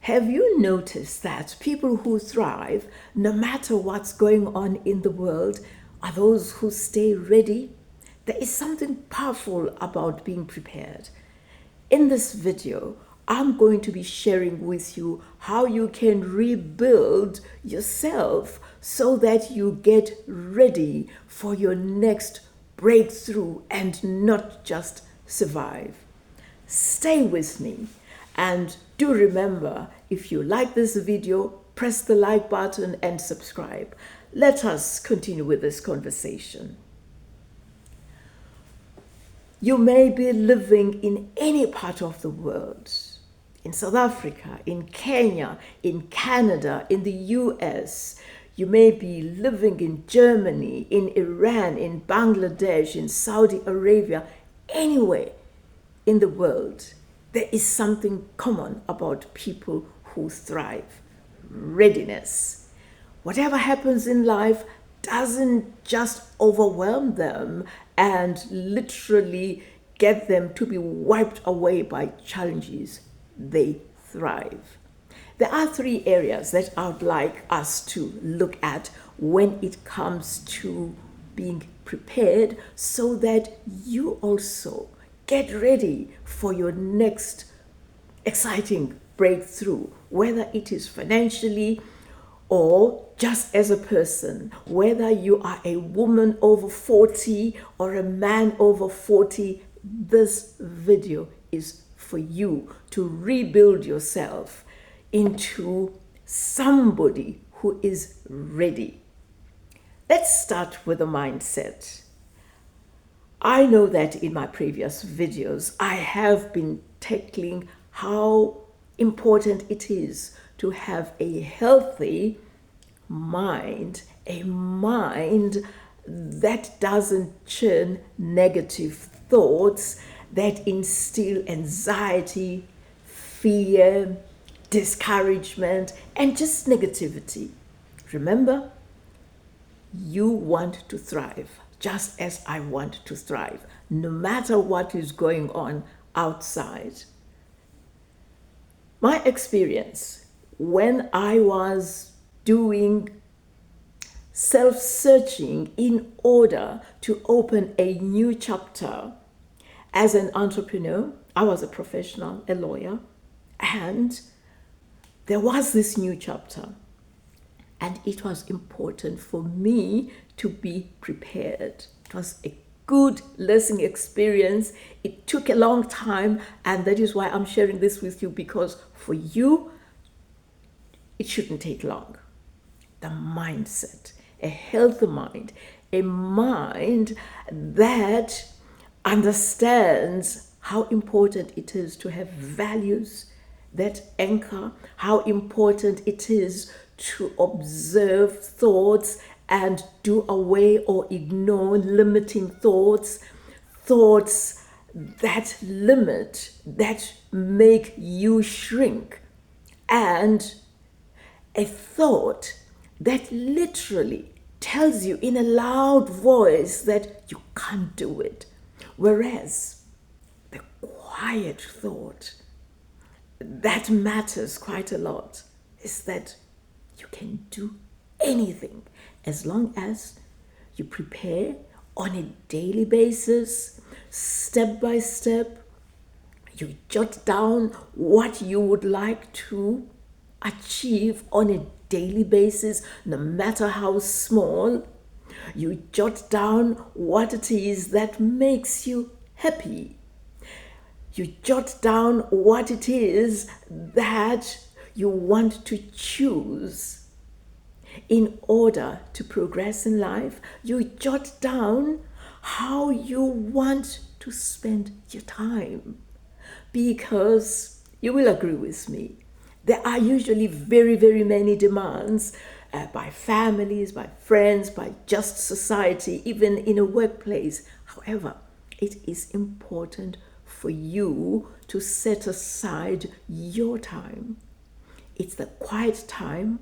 Have you noticed that people who thrive, no matter what's going on in the world, are those who stay ready? There is something powerful about being prepared. In this video, I'm going to be sharing with you how you can rebuild yourself so that you get ready for your next breakthrough and not just survive. Stay with me, and do remember, if you like this video, press the like button and subscribe. Let us continue with this conversation. You may be living in any part of the world, in South Africa, in Kenya, in Canada, in the US. You may be living in Germany, in Iran, in Bangladesh, in Saudi Arabia, anywhere in the world. There is something common about people who thrive: readiness. Whatever happens in life doesn't just overwhelm them and literally get them to be wiped away by challenges. They thrive. There are 3 areas that I would like us to look at when it comes to being prepared so that you also get ready for your next exciting breakthrough, whether it is financially or just as a person, whether you are a woman over 40 or a man over 40, this video is for you to rebuild yourself into somebody who is ready. Let's start with a mindset. I know that in my previous videos, I have been tackling how important it is to have a healthy mind, a mind that doesn't churn negative thoughts, that instill anxiety, fear, discouragement, and just negativity. Remember, you want to thrive, just as I want to thrive, no matter what is going on outside. My experience when I was doing self-searching in order to open a new chapter as an entrepreneur, I was a professional, a lawyer, and there was this new chapter. And it was important for me to be prepared. It was a good learning experience. It took a long time, and that is why I'm sharing this with you, because for you, it shouldn't take long. The mindset, a healthy mind, a mind that understands how important it is to have values that anchor, how important it is to observe thoughts and do away or ignore limiting thoughts, thoughts that limit, that make you shrink, and a thought that literally tells you in a loud voice that you can't do it. Whereas the quiet thought that matters quite a lot is that you can do anything as long as you prepare on a daily basis, step by step. You jot down what you would like to achieve on a daily basis, no matter how small. You jot down what it is that makes you happy. You jot down what it is that you want to choose in order to progress in life. You jot down how you want to spend your time, because you will agree with me, there are usually very, very many demands by families, by friends, by just society, even in a workplace. However, it is important for you to set aside your time. It's the quiet time.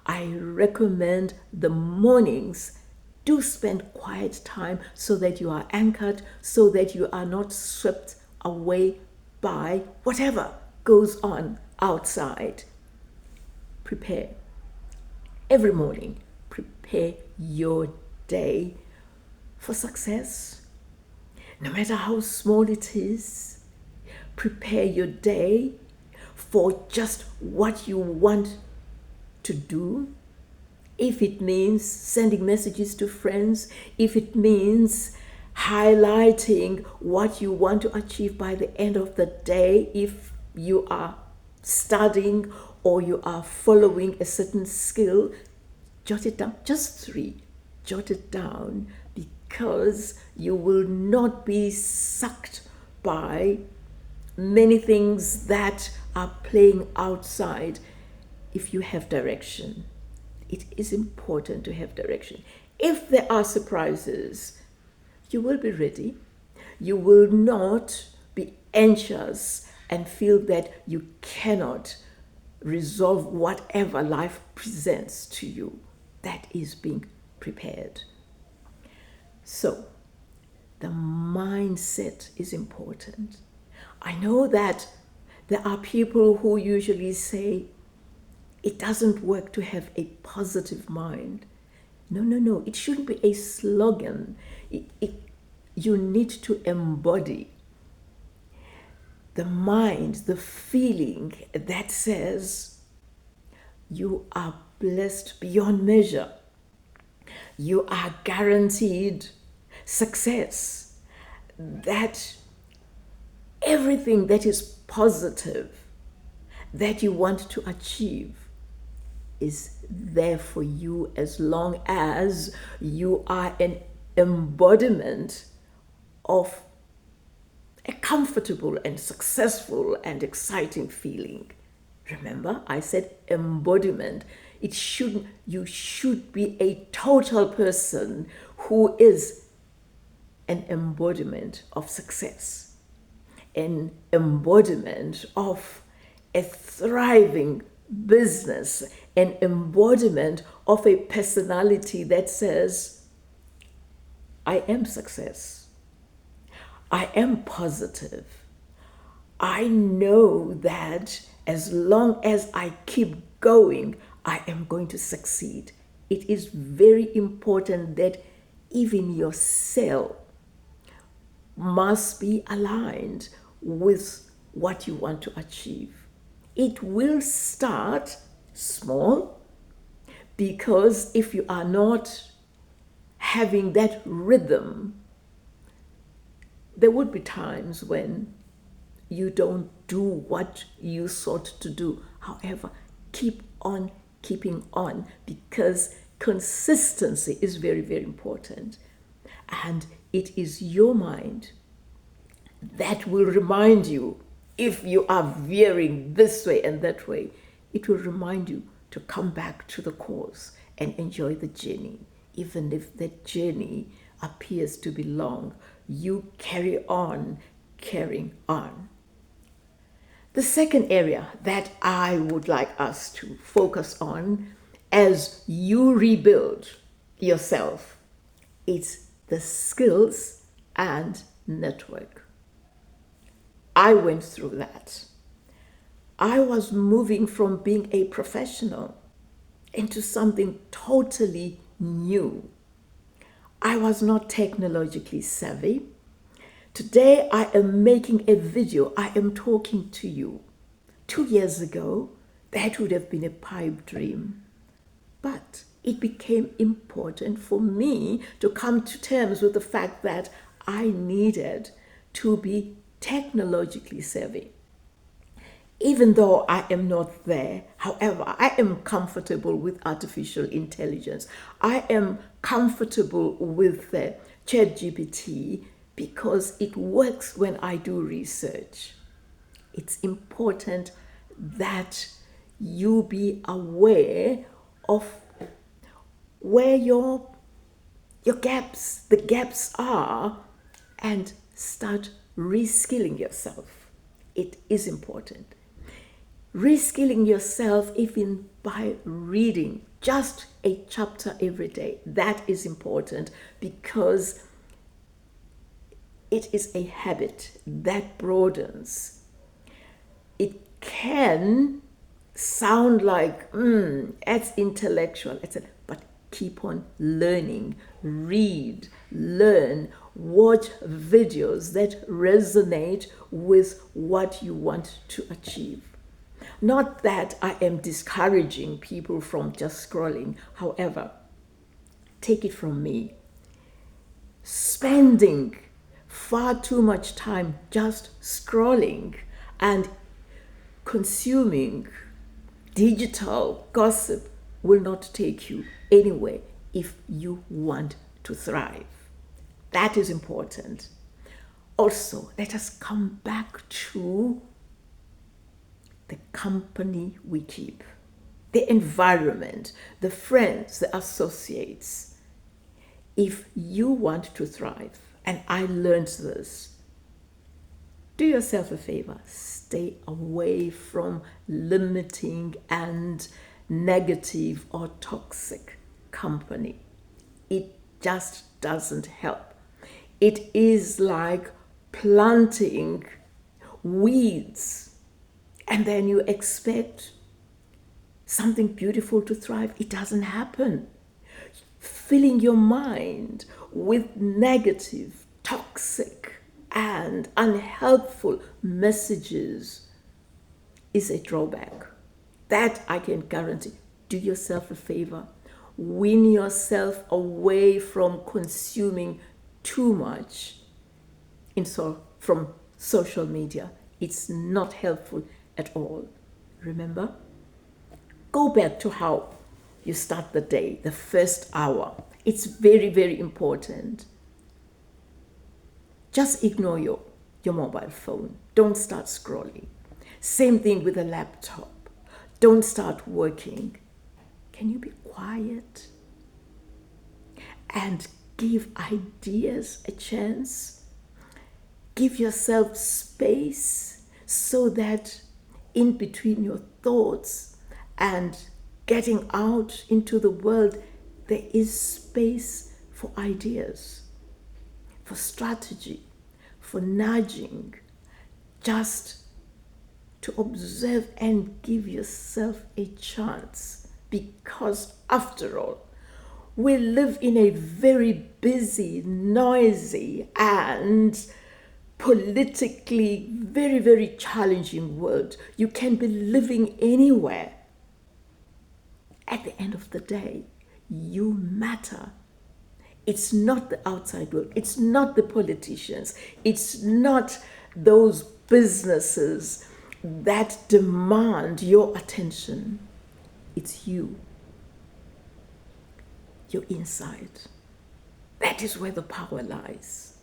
I recommend the mornings. Do spend quiet time so that you are anchored, so that you are not swept away by whatever goes on outside. prepare. Every morning, prepare your day for success. No matter how small it is, prepare your day for just what you want to do. If it means sending messages to friends, if it means highlighting what you want to achieve by the end of the day, if you are studying or you are following a certain skill, jot it down. Just 3. Jot it down, because you will not be sucked by many things that are playing outside if you have direction. It is important to have direction. If there are surprises, you will be ready. You will not be anxious and feel that you cannot resolve whatever life presents to you. That is being prepared. So, the mindset is important. I know that there are people who usually say, it doesn't work to have a positive mind. No. It shouldn't be a slogan. You need to embody the mind, the feeling that says you are blessed beyond measure. You are guaranteed success. That everything that is positive that you want to achieve is there for you, as long as you are an embodiment of a comfortable and successful and exciting feeling. Remember, I said embodiment. You should be a total person who is an embodiment of success, an embodiment of a thriving business, an embodiment of a personality that says, I am success. I am positive. I know that as long as I keep going, I am going to succeed. It is very important that even your cell must be aligned with what you want to achieve. It will start small, because if you are not having that rhythm, there would be times when you don't do what you sought to do. However, keep on keeping on, because consistency is very, very important. And it is your mind that will remind you, if you are veering this way and that way, it will remind you to come back to the course and enjoy the journey. Even if that journey appears to be long, you carry on carrying on. The second area that I would like us to focus on as you rebuild yourself is the skills and network. I went through that. I was moving from being a professional into something totally new. I was not technologically savvy. Today I am making a video. I am talking to you. 2 years ago, that would have been a pipe dream. But it became important for me to come to terms with the fact that I needed to be technologically savvy. Even though I am not there, however, I am comfortable with artificial intelligence. I am comfortable with ChatGPT because it works when I do research. It's important that you be aware of where the gaps are, and start reskilling yourself. It is important. Reskilling yourself, even by reading just a chapter every day, that is important, because it is a habit that broadens. It can sound like, it's intellectual, but keep on learning. Read, learn, watch videos that resonate with what you want to achieve. Not that I am discouraging people from just scrolling. However, take it from me, spending far too much time just scrolling and consuming digital gossip will not take you anywhere if you want to thrive. That is important. Also, let us come back to the company we keep, the environment, the friends, the associates. If you want to thrive, and I learned this, do yourself a favor, stay away from limiting and negative or toxic company. It just doesn't help. It is like planting weeds and then you expect something beautiful to thrive. It doesn't happen. Filling your mind with negative, toxic, and unhelpful messages is a drawback. That I can guarantee. Do yourself a favor. Wean yourself away from consuming too much from social media. It's not helpful at all. Remember? Go back to how you start the day, the first hour. It's very, very important. Just ignore your mobile phone. Don't start scrolling. Same thing with a laptop. Don't start working. Can you be quiet and give ideas a chance? Give yourself space so that in between your thoughts and getting out into the world, there is space for ideas, for strategy, for nudging, just to observe and give yourself a chance. Because after all, we live in a very busy, noisy, and politically very, very challenging world. You can be living anywhere. At the end of the day, you matter. It's not the outside world. It's not the politicians. It's not those businesses that demand your attention. It's you. Your inside. That is where the power lies.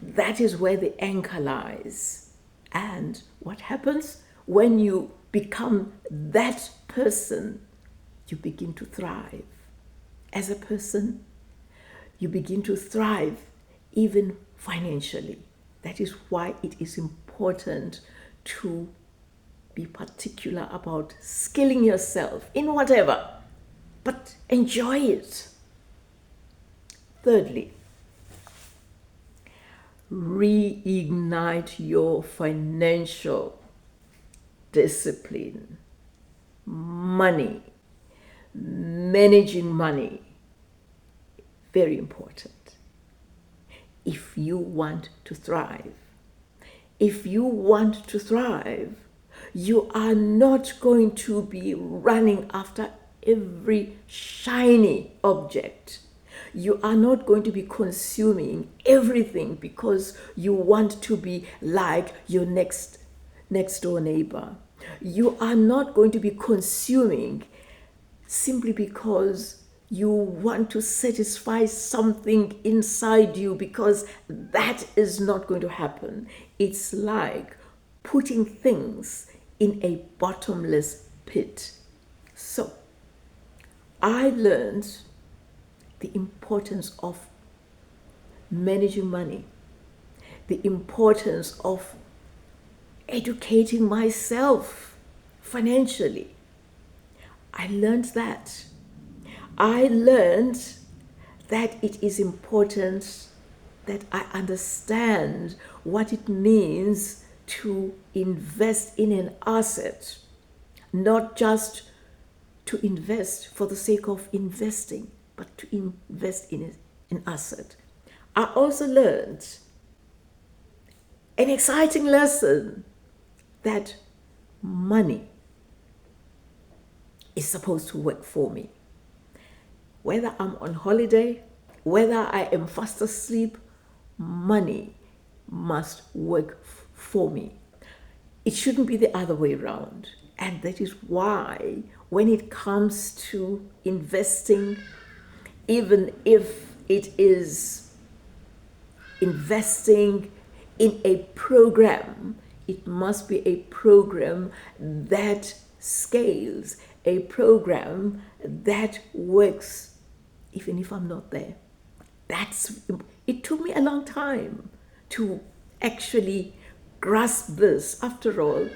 That is where the anchor lies. And what happens when you become that person? You begin to thrive. As a person, you begin to thrive even financially. That is why it is important to be particular about skilling yourself in whatever, but enjoy it. Thirdly, reignite your financial discipline. Money, managing money, very important. If you want to thrive, you are not going to be running after every shiny object. You are not going to be consuming everything because you want to be like your next door neighbor. You are not going to be consuming simply because you want to satisfy something inside you, because that is not going to happen. It's like putting things in a bottomless pit. So, I learned the importance of managing money, the importance of educating myself financially. I learned that. I learned that it is important that I understand what it means to invest in an asset. not just to invest for the sake of investing, but to invest in an asset. I also learned an exciting lesson that money is supposed to work for me. Whether I'm on holiday, whether I am fast asleep, money must work for me. It shouldn't be the other way around. And that is why when it comes to investing, even if it is investing in a program, it must be a program that scales, a program that works even if I'm not there. It took me a long time to actually grasp this. After all,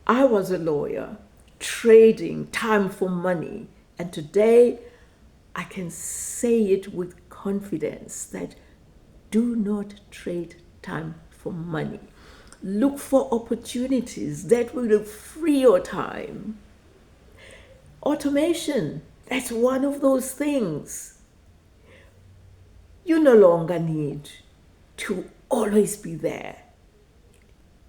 I was a lawyer, trading time for money, and today I can say it with confidence that do not trade time for money. Look for opportunities that will free your time. Automation, that's one of those things. You no longer need to always be there.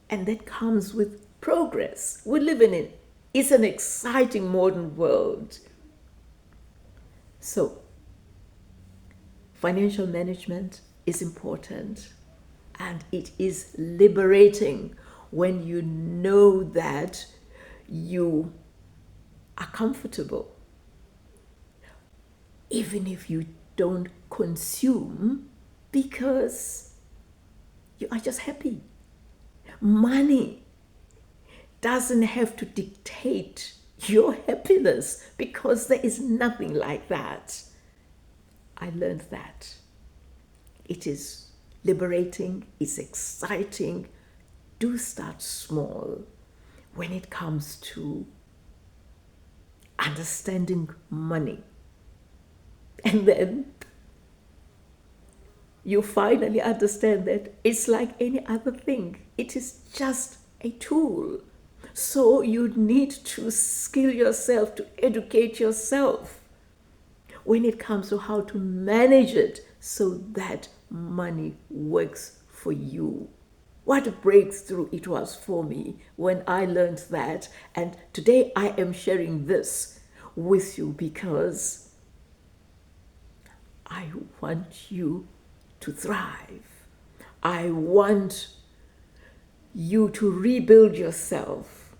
And that comes with progress. We're living in it's an exciting modern world. So, financial management is important, and it is liberating when you know that you are comfortable. Even if you don't consume, because you are just happy. Money doesn't have to dictate your happiness, because there is nothing like that. I learned that. It is liberating, it's exciting. Do start small when it comes to understanding money. And then you finally understand that it's like any other thing. It is just a tool. So you need to skill yourself, to educate yourself when it comes to how to manage it so that money works for you. What a breakthrough it was for me when I learned that. And today I am sharing this with you because I want you to thrive. I want you to rebuild yourself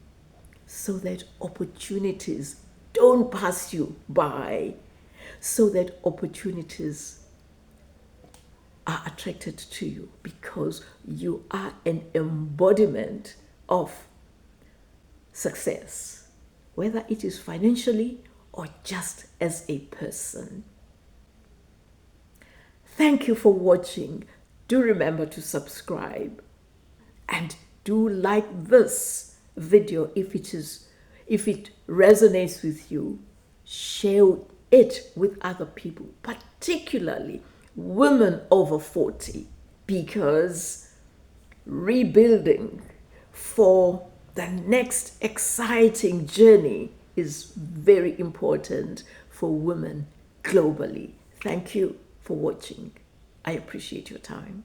so that opportunities don't pass you by, so that opportunities are attracted to you because you are an embodiment of success, whether it is financially or just as a person. Thank you for watching. Do remember to subscribe and do like this video if it resonates with you. Share it with other people, particularly women over 40, because rebuilding for the next exciting journey is very important for women globally. Thank you for watching. I appreciate your time.